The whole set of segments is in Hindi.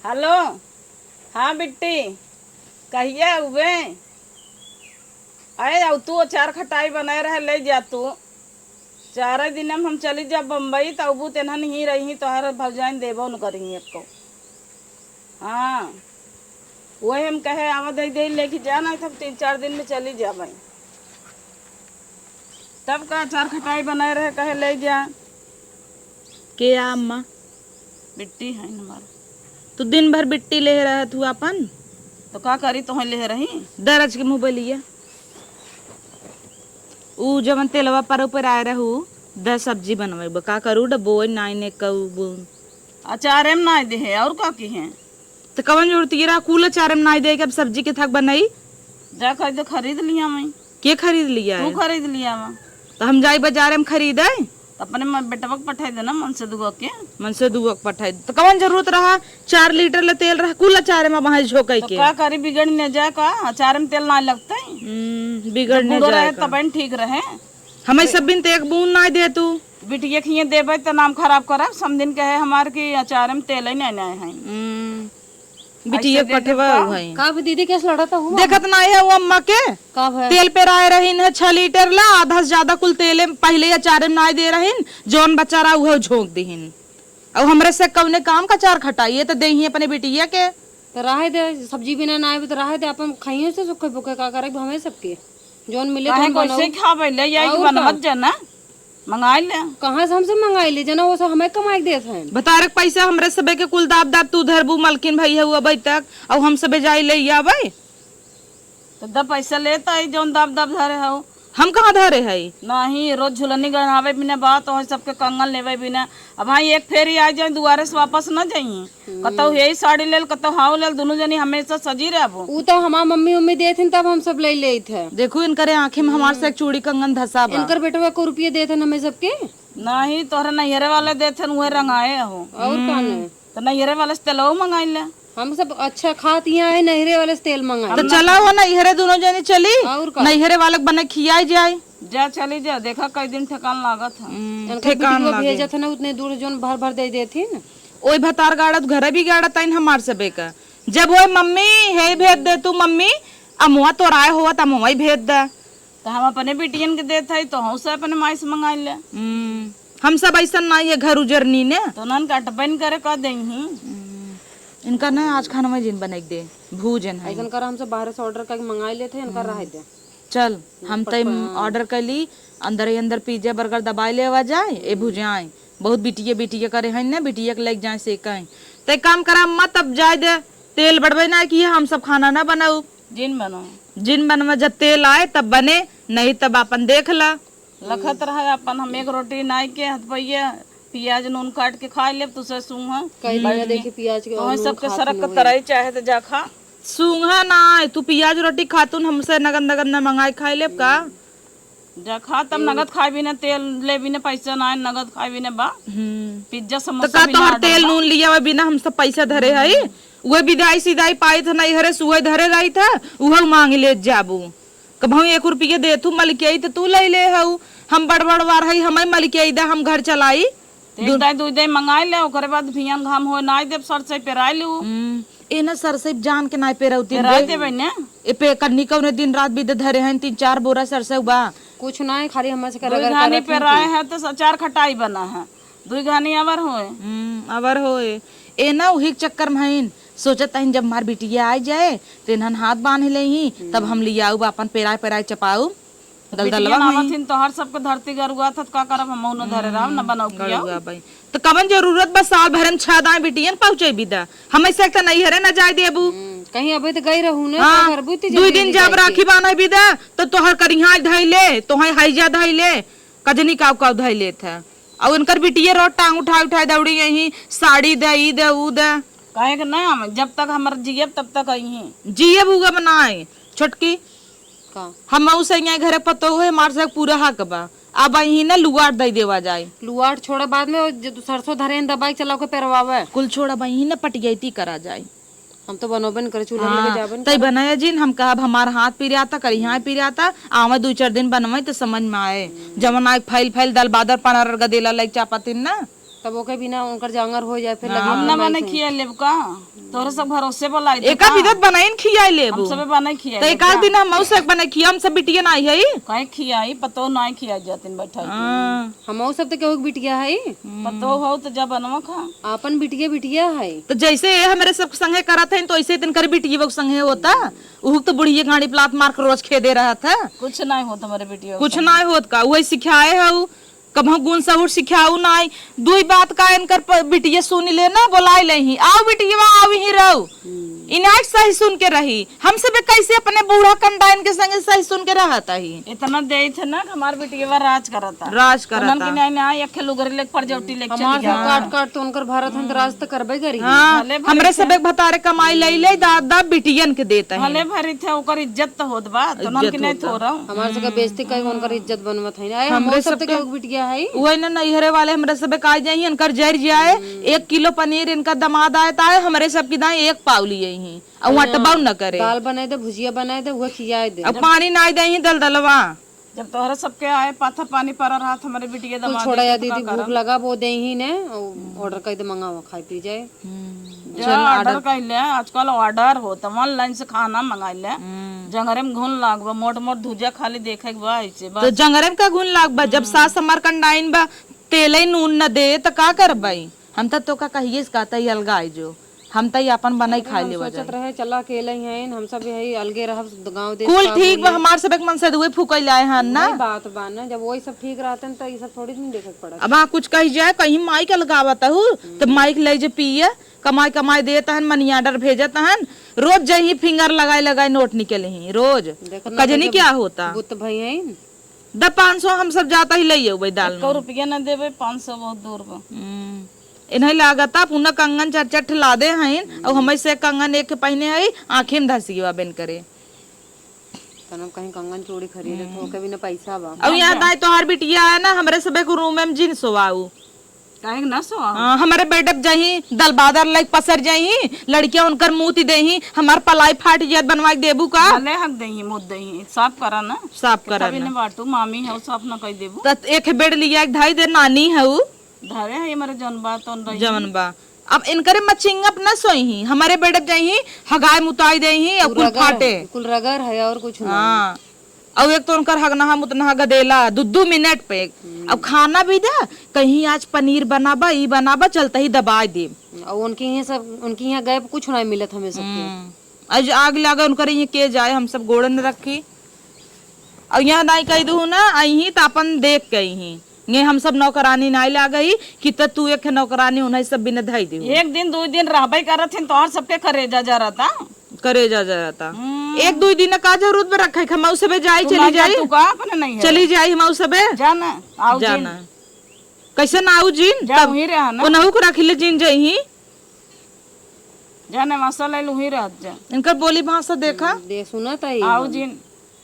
हेलो। हाँ बिट्टी, कहिए हुए। अरे अब तू अचार खटाई बनाए रहे ले जा तू। 4 दिन में हम चली जा बम्बई तो अबू तेना नहीं रही तो हर भौजाइन देबो न करी एक को। हाँ वही हम कहे आवा दे दे लेके जाना तब 3-4 दिन में चली जा भाई। तब का अचार खटाई बनाए रहे कहे ले जा। के अम्मा बिट्टी है हमारा। तू दिन भर बिट्टी ले रहा तू अपन तो का करी तो ले रही। दरज के मुँह बोलिए ऊ जवन तेलवा पर ऊपर आए रहू द सब्जी बनवे का करू डबो नाई ने कहू अचार एम ना दे है और का की है तो कवन जरूरत ये कूल चारम नाई दे के अब सब्जी के थक बनाई जा खरीद लिया मैं। के खरीद लिया तू है खरीद लिया वहाँ तो हम जाई बाजार में खरीदे अपने बेटवा के पठाई देना मन से दुआ के। मन से दुआ पठाई तो कवन जरूरत रहा 4 लीटर ले तेल रहा कुल चारे में वहां झोंके तो के का करी बिगड़ने जाए का अचार में तेल ना लगता है। बिगड़ने बूढ़ो जाए रहे तब ठीक रहे। हमें सब बिन ते एक बूंद ना दे तू बिटिया खिए देवे तो नाम खराब करा समझिन कहे हमारे की अचार में तेल ही नहीं है। बिटिया पठवा है का भी दीदी कैसे लड़ा था हुआ देखत ना है वो अम्मा के का है तेल पे राय रहीन है 6 लीटर ला आधा से ज्यादा कुल तेल पहले या चारे में नाई दे रहीन जौन बचा रहा वह झोंक दीहिन अब हमरे से कौने काम का चार खटाइए तो देही अपने बिटिया के तो राहे दे सब्जी बिना ना आए तो राहे दे अपन खाइयो से सुखे भुखे का करे हमें सबके जोन मिले तो हम कैसे खावे ले यही बनवत जना मंगाई ले। कहाँ से हमसे मंगाई ले जना वो सब हमें कमाई देते हैं बता रख पैसा हमरे सबे के कुल दाब दाब तू धरबू मलकिन भई है अबई तक अब हम सबे जाई ले आवे तो द पैसा लेता है जोन दाब दाब धरे हो। हम कहाँ धरे है नहीं रोज झुलनी गढ़ावे बिना बात और सबके कंगन लेवे बिना। अब हाँ एक फेरी आ जाए दुआरे से वापस न जाइए कतो यही साड़ी लेल कतो हाउ लेल दोनों जनी हमेशा सजी रहबो। वो तो हमार मम्मी उम्मी देते तब हम सब ले ले थे। देखो इनकरे आंखें में हमारे से एक चूड़ी कंगन धसा बा इनकर बेटवा को रुपये देते हमें सबके नहीं तोहरे नैहरे वाले देते वही रंगाए हो और काने तो नैहरे वाले से तेलवा मंगाई ले। हम सब अच्छा खाती है नहरे वाले से तेल मंगाए तो चला हो नैहरे दोनों जनी चली और का नैहरे वाले बने खियाई जाए जा चली जा देखा कई दिन ठेकान लागत है। ठेकान भेजा था ना उतने दूर जोन भर भर दे देती ना ओई भतार गाड़त घरे भी गाड़त ताइन हमार सबे का जब वो मम्मी है भेज दे तू मम्मी अमुआ तो राय हुआ त अमुआ ही भेज दे तो हम अपने बेटियन के देते है तो हम से अपने माई से मंगाई ले। हम सब ऐसा नहीं है घर उजरनी ने तो नन कटबन करे कह देही इनका ना आज खाना में जिन बना दे भूजन है ऐसा कर हम सब बाहर से ऑर्डर करके मंगाई लेते हैं इनका रह दे चल हम तो ऑर्डर कर ली अंदर ही अंदर पिज्जा बर्गर दबाई ले जाए ए भुजाए बहुत बिटिया बिटिया करे हैं ना बिटिया के लग जाए से कहीं तो काम करा मत अब जाए दे तेल बढ़वे ना कि हम सब खाना ना बनाऊ जिन बनो जिन बनवा जब तेल आए तब बने नहीं तब अपन देख ला लखत रहा अपन हम एक रोटी नाई के हथपैया प्याज नून काट के खा ले तुझसे सूंघा कई दिन देखे प्याज के तो सबके सरक के तरह चाहे तो जा खा सूंघा ना तू प्याज रोटी खातून हमसे नगद नगद न मंगाई खाई ले का जा खा तब नगद खाए भी ना तेल ले भी ना पैसा ना नगद खाए भी ना बा पिज्जा तो समोसा का भी तोहर ना तेल नून लिया हुआ बिना हम सब पैसा धरे है वह विदाई सिदाई पाई था नहीं हरे सुहे धरे रही था वह मांग ले जाबू कब हम 1 रुपये दे तू मलिकिया तो तू ले ले हऊ हम बड़बड़ वार है हमें मलिकिया दे हम घर चलाई दूध मंगाई ले ओकरे बाद भियन घाम हो नाई देव सर से पेराई लू ए ना सरसई जान के नाई पे रहती पेराई देबे ने ए पे कन्नी कौने दिन रात भी धरे हैं 3-4 बोरा सरसई बा कुछ ना है खाली हमारे से दो घानी पेराए है तो अचार खटाई बना है 2 घानी अवर होए अबर होए ए ना वही चक्कर में सोचत हन जब मार बिटिया आ जाए तेनहन हाथ बांध ले ही तब हम लिया अपन पेराय पेराय चपाऊ दलदलवा नावथिन तो हर सबके धरती गरुआ था का करब हम न धरे राम न बनाऊ किया तो कवन जरूरत बस साल भर में 6 दाएं बिटियन पहुंचे बिदा हम ऐसे त नहीं हरे न जाय देबू कहीं अबे तो गई रहू ने हाँ, 2 दिन जब राखी बांधे बिदा तो तोहर करिहा धइले तोहर हाइजा धइले कजनी काव काव धइले था और उनकर बिटिया रोट टांग उठाई उठाई दौड़ी यही साड़ी दे ई दे ऊ दे कहे के ना जब तक हमर जियब तब तक यही जिए भूगा बनाए छोटकी का हम उसे घरे पतो हुए मार से पूरा हक बा अब यही ना लुगाड़ दे देवा जाए लुआट छोड़ा बाद में जो सरसों धरे दबाई चला के पेरवावे कुल छोड़ा बही ना पटियती करा जाए हम तो बनोबन करे चूल्हा में लेके जाबन तई बनाया जिन हम कहा हमारा हाथ पिरियाता करी यहाँ पिरियाता आवा 2-4 दिन बनवाई तो समझ में आए जमन आए फैल फैल दल बादर पनार गदेला लाइक चापातिन ना तब ओके बिना उनकर जांगर हो जाए फिर हम लगे ना बने खिया लेब का तोरे सब भरोसे बोलाई दे एका विदत बनाइन खियाई लेबू हम सबे बने खिया तो एकाध दिन हम मौसे बना खिया हम सब बिटिया नहीं है कहीं खियाई पतो नहीं खिया जातिन बैठा हम सब तो केहू के बिटिया है पतो हो तो जा बनवा खा अपन बिटिया बिटिया है। तो जैसे ये हमारे सब संगे करा था तो ऐसे दिन कर बिटिया वो संगे होता उ तो बुढ़िया गाड़ी प्लाट मार कर रोज खे दे रहा था कुछ नहीं होता हमारे बेटियों कुछ नहीं होत का वही सिखाए हो कब गुण सहूर सिखाऊ नहीं दुई बात का इनकर बिटिया सुन ले ना बोलाई ले आओ बिटिया आओ ही रहो इनाज सही सुन के रही हम सब कैसे अपने बूढ़ा कंडाइन के संगे सही सुन के रहता ही इतना दे थे ना हमारे बेटिया राज करता राज करता की नहीं ना एक लुगर लेक पर जोटी लेक हमार सब काट काट तो उनकर भारत हम राज तो करबे करी। हाँ हमरे सब एक भतारे कमाई ले ले दादा बिटियन के देता है भले भरी थे ओकर इज्जत तो होत बा तो नन की नहीं थो रहा हमार सब बेइज्जती कई उनकर इज्जत बनवत है हम सब तो केहू के बिटिया है। वही ना नैहरे वाले हमारे सब का जाइए इनकर जर जाए 1 किलो पनीर इनका दमाद आए ताए हमारे सब की दाए 1 पाव लिए ही और अटबाऊ न करे दाल बनाए दे भुजिया बनाए दे वो खियाए दे अब पानी ना दे ही दलदलवा जब तोहरा सबके आए पाथर पानी पर रहा हमारे बिटिया कुल दमा छोड़ा या दीदी भूख लगा वो दे ही ने ऑर्डर कर दे मंगावा खाई पी जाए। ऑर्डर कर ले आजकल ऑर्डर होता ऑनलाइन से खाना मंगा ले जंगरे में घुन लागबा मोट मोट धुजिया खाली देखे के बा ऐसे तो जंगरे में का गुण लाग बा जब सास हमार कंडाइन बा तेल नून न दे तो का करबाई हम तो का कहिए कहता ही अलगाई जो हम तो अपन बनाई खाई ले सोचत रहे चला अकेले ही हैं हम सब यही अलगे रह गांव देश कुल ठीक बा हमार सब एक मन से दुए फुकई लाए हन ना बात बा ना जब वही सब ठीक रहते हैं तो ये सब थोड़ी नहीं देखे पड़ा। अब हाँ कुछ कही जाए कहीं माइक लगावत हूँ तो माइक ले जे पिए कमाई कमाई देता हन मनी ऑर्डर भेजत हन रोज जही फिंगर लगाए लगाए नोट निकले ही रोज कजनी क्या होता बुत भाई हैं 500 हम सब जाता ही ले दाल में रुपया न देवे 500 बहुत दूर बा इन्हें लागता पुनः कंगन चट ला दे हैं और हमें से कंगन एक पहने है आँखें में धसिया बेन करे तनम कहीं कंगन चूड़ी खरीदे तो कभी ना पैसा बा अब यहाँ दाई तो हर बिटिया है ना हमारे सब एक रूम में जिन सोवाऊ काहे ना सो हमारे बेडक जाही दल बादर लाइक पसर जाही लड़कियां उनकर मुंह देही हमार पलाई फाट जात बनवा देबू का भले हक देही मुद देही साफ करा ना साफ करा तभी ने बाटू मामी है साफ ना कह देबू त एक बेड लिया एक ढाई दे नानी है उ धरे है हमारे जौन बात on रही जवन बा अब इनकरे मचिंगप न सोही हमारे बेडक जाही हगाय मुताई देही और कुल फाटे कुल रगर है और कुछ नहीं। हां और एक तो उनकर हगना मुतना गदेला 2 मिनट पे अब खाना भी दे कहीं आज पनीर बनाबा ई बनाबा चलता ही दबा दे और उनकी यहाँ गए कुछ नहीं मिलत हमें सबके आज आग लगा उनकर ये के जाए हम सब गोड़न रखी और यहाँ दाई कह दू ना आई तो अपन देख गई ही ये हम सब नौकरानी नहीं ला गई कि तू एक नौकरानी उन्हें सब बिना धई दी एक दिन 2 दिन रहबे करत हन तो और सबके करेजा जा रहता करे जा जाता 1-2 दिन का जरूरत में रखे खमाऊ सबे जाई चली जाई तू का अपने नहीं है चली जाई हमाऊ सबे जाना आओ जाना कैसे ना आऊ जिन जा वही रहा ना ओनहु को रखिले जिन जही जाने मसाला लुही रहत जा इनकर बोली भाषा देखा दे सुना तई आओ जिन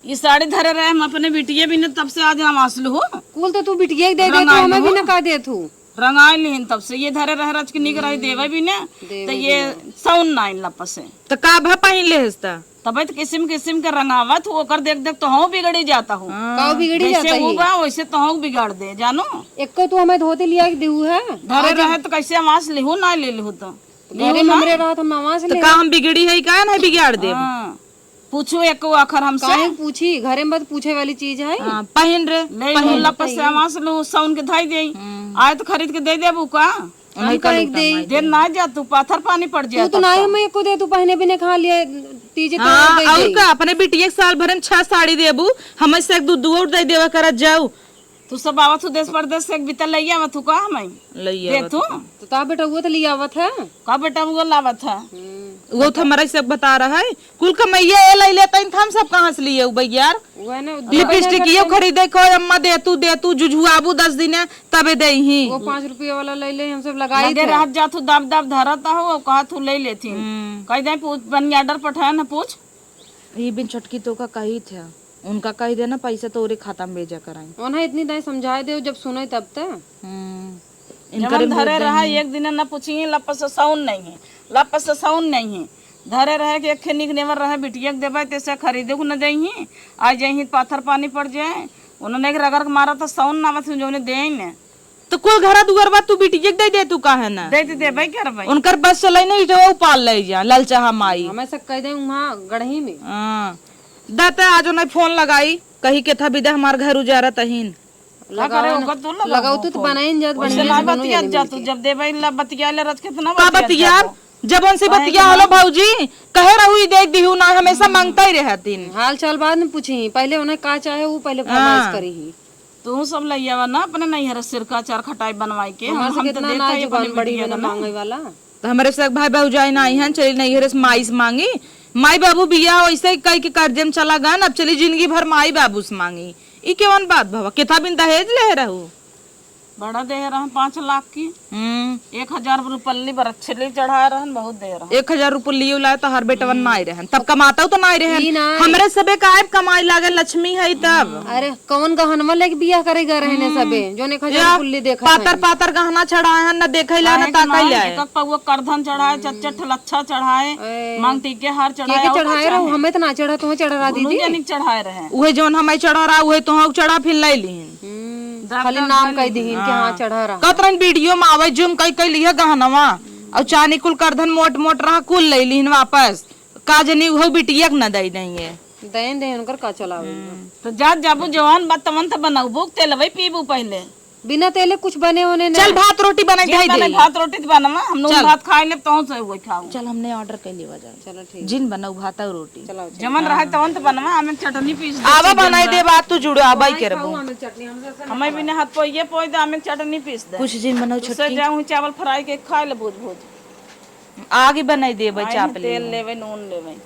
ये साड़ी धरे रहे हम अपने बिटिया भी ने तब से आज हम आसलू हो कुल तो तू बिटिया दे दे तो हमें भी ना का दे तू रंगाई लीन तब से ये धरे रह रच के निक रही देवे भी ने तो ये साउन नाइन लपस है तो का भा पहिन ले हस्ता तब तो किस्म किस्म के रंगावत हो कर देख देख तो हम बिगड़ी जाता हूँ काऊ बिगड़ी जाता जैसे होगा वैसे तो हम बिगाड़ दे जानो एक को तू हमें धोते लिया के देऊ है धरे रहे तो कैसे हम आस लिहू ना ले लिहू तो घरे में हमरे रहा हम नवा से तो का हम बिगड़ी है का ना बिगाड़ दे हाँ। पूछो एक आखर हमसे काहे पूछी घरे में बस पूछे वाली चीज है पहिन रे ले लपस से हम आस लू साउन के धाई दे आए तो खरीद के दे देबू का हम का एक दे देर ना जा तू पाथर पानी पड़ जाए तू तो ना हमें एको दे तू पहने भी ने खा लिए तीजे तो हाँ और का अपने बिटिया साल भर में 6 साड़ी देबू हमें से एक दूध और दे देवा करत जाऊ तू सब आवत तू देश परदेश से एक बिता लइया आवत तू का हमें लइया दे तू तो ता बेटा वो तो लिया आवत है का बेटा वो लावत है वो तो हमारा सब बता रहा है कुल कमैया ए ले लेता हम सब कहां से लिए भैयार वो है ना लिपस्टिक ये खरीदे को अम्मा दे तू जुझुआबू 10 दिन तबे दे ही वो 5 रुपये वाला ले ले हम सब लगाई लगे रात जा तू दाब दाब धरता हो और कहा तू ले लेती कह दे पूछ बन ऑर्डर पठाया ना पूछ ये बिन छटकी तो का कही था उनका कही देना पैसा तो ओरे खाता में भेजा कराई उन्हें इतनी दाई समझाए दे जब सुने तब ते जब धरे रहा एक दिन ना पूछी लपस से साउन नहीं है लपस से साउन नहीं है धरे रहे कि एक निक नेवर रहे बिटिया के देवे तैसे खरीदे को न दही आ जाही पाथर पानी पड़ जाए उन्होंने एक रगड़ मारा तो साउन नाम से जो दे ने तो कुल घरा दुआर बा तू बिटिया के दे तू काहे ना दे देबै करबै उनकर बस चलै नहीं जो पाल ले जा ललचाहा माई हमें सब कह दे वहाँ गढ़ही में। हां दाते आजो नहीं फोन लगाई कही के था विदा हमार घर उजारा तहीन लगाओ तू तो बनाइन जात वैसे ना बतिया जा तू जब देबै ला बतिया ले रच कितना का बतिया जब उनसे बतिया होलो भौजी कहे रहू ई देख दिहू ना हमेशा मांगता ही रहतीन हाल चाल बाद में पूछी पहले उन्हें का चाहे वो पहले फरमाइश करी ही। तू सब लइयावा ना अपने नहीं हर सिरका चार खटाई बनवाई के हमारे से कितना ना जुबान बड़ी में मांगे वाला। तो हमारे से भाई भौजाई ना आई हैं चली नहीं हरे माई से मांगी माई बाबू बिया वैसे ही कह के कर्जे में चला गया अब चली जिंदगी भर माई बाबू से मांगी ई केवन बात भवा कितना बिन दहेज ले रहू बड़ा दे रहा 5 लाख की 1000 रुपये बरच्छली चढ़ा रहन बहुत दे रहा 1000 रुपये लिए लाए तो हर बेटवन ना रहन तब कमाता तो ना रहन हमरे सबे कायब कमाई लागे लक्ष्मी है तब। अरे कौन गहनवा लेके बियाह करेगा रहने सबे जो 1000 कुल्ली देखा पातर पातर गहना चढ़ाए हैं न देखे ला न ताकई ला एक पौवा करधन चढ़ाए चच्चट लच्छा चढ़ाए मांग टीके हार चढ़ाए चढ़ाए रहो हमें तो ना चढ़ा तुम्हें चढ़ा दीदी चढ़ाए रहे उहे जोन हमें चढ़ा रहा उहे तो चढ़ा फिर ले लीन खाली नाम कह दी कि हाँ चढ़ा रहा कतरन वीडियो में आवे जुम कई लिया गहनवा और चानी कुल करधन मोट मोट रहा कुल ले लीन वापस काजनी वो बिटिया न दई नहीं है देन देन कर का चलावे तो जात जाबू जवान बतमन त बनाऊ तेलवे पीबू पहले बिना तेले कुछ बने होने चल भात रोटी बनाई ढाई दे भात रोटी बनवा हम लोग भात खाए ले तो से वो खाऊ चल हमने ऑर्डर कर लिया जा चलो ठीक जिन बनाऊ भात और रोटी चलो जमन रहे तो अंत बनवा हमें चटनी पीस आवा बनाई दे बात तू जुड़ो आबाई करबो हमें चटनी हमसे हमें भी हाथ पोइए पोइ दे हमें चटनी पीस दे कुछ जिन बनाऊ उससे जाऊं चावल फ्राई के खाए ले भूज भूज आगे बनाई दे चाप तेल लेवे नून लेवे